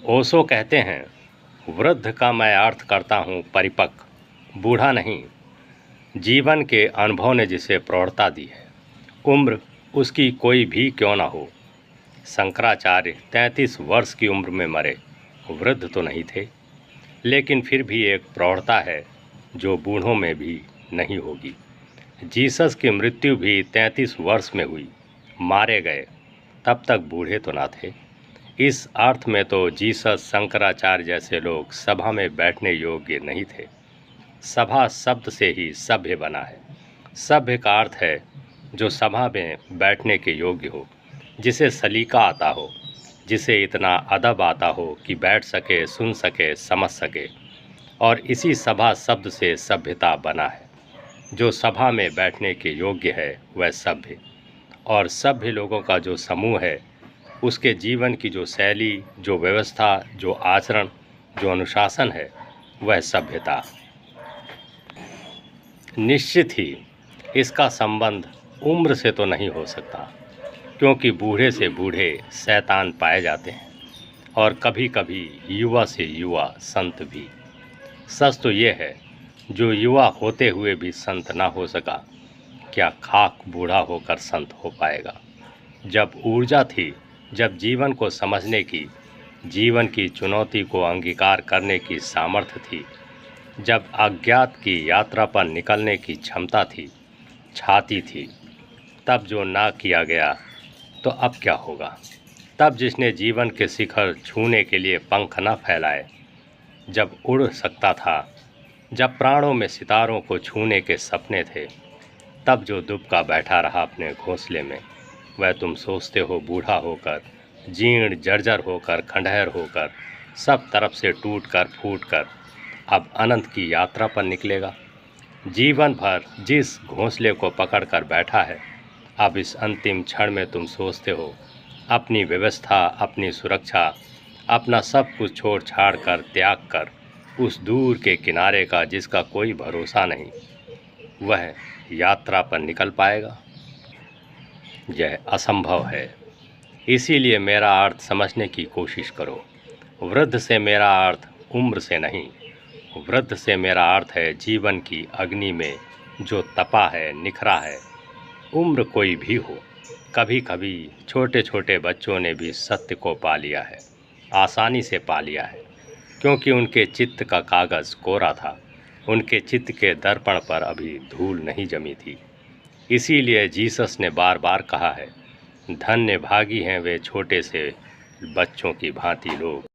ओशो कहते हैं, वृद्ध का मैं अर्थ करता हूँ परिपक्व, बूढ़ा नहीं। जीवन के अनुभव ने जिसे प्रौढ़ता दी है, उम्र उसकी कोई भी क्यों ना हो। शंकराचार्य 33 वर्ष की उम्र में मरे, वृद्ध तो नहीं थे, लेकिन फिर भी एक प्रौढ़ता है जो बूढ़ों में भी नहीं होगी। जीसस की मृत्यु भी 33 वर्ष में हुई, मारे गए, तब तक बूढ़े तो ना थे। इस अर्थ में तो जीसस, शंकराचार्य जैसे लोग सभा में बैठने योग्य नहीं थे। सभा शब्द से ही सभ्य बना है। सभ्य का अर्थ है जो सभा में बैठने के योग्य हो, जिसे सलीका आता हो, जिसे इतना अदब आता हो कि बैठ सके, सुन सके, समझ सके। और इसी सभा शब्द से सभ्यता बना है। जो सभा में बैठने के योग्य है वह सभ्य, और सभ्य लोगों का जो समूह है उसके जीवन की जो शैली, जो व्यवस्था, जो आचरण, जो अनुशासन है, वह सभ्यता। निश्चित ही इसका संबंध उम्र से तो नहीं हो सकता, क्योंकि बूढ़े से बूढ़े शैतान पाए जाते हैं, और कभी कभी युवा से युवा संत भी। सच तो ये है, जो युवा होते हुए भी संत ना हो सका, क्या खाक बूढ़ा होकर संत हो पाएगा। जब ऊर्जा थी, जब जीवन को समझने की, जीवन की चुनौती को अंगीकार करने की सामर्थ्य थी, जब अज्ञात की यात्रा पर निकलने की क्षमता थी, छाती थी, तब जो ना किया गया तो अब क्या होगा। तब जिसने जीवन के शिखर छूने के लिए पंख न फैलाए, जब उड़ सकता था, जब प्राणों में सितारों को छूने के सपने थे, तब जो दुबका बैठा रहा अपने घोंसले में, वह तुम सोचते हो बूढ़ा होकर, जीर्ण जर्जर होकर, खंडहर होकर, सब तरफ से टूट कर फूट कर अब अनंत की यात्रा पर निकलेगा। जीवन भर जिस घोंसले को पकड़ कर बैठा है, अब इस अंतिम क्षण में तुम सोचते हो अपनी व्यवस्था, अपनी सुरक्षा, अपना सब कुछ छोड़ छाड़ कर, त्याग कर उस दूर के किनारे का जिसका कोई भरोसा नहीं, वह यात्रा पर निकल पाएगा। यह असंभव है। इसीलिए मेरा अर्थ समझने की कोशिश करो। वृद्ध से मेरा अर्थ उम्र से नहीं, वृद्ध से मेरा अर्थ है जीवन की अग्नि में जो तपा है, निखरा है। उम्र कोई भी हो, कभी कभी छोटे छोटे बच्चों ने भी सत्य को पा लिया है, आसानी से पा लिया है, क्योंकि उनके चित्त का कागज़ कोरा था, उनके चित्त के दर्पण पर अभी धूल नहीं जमी थी। इसीलिए जीसस ने बार बार कहा है, धन्य भागी हैं वे छोटे से बच्चों की भांति लोग।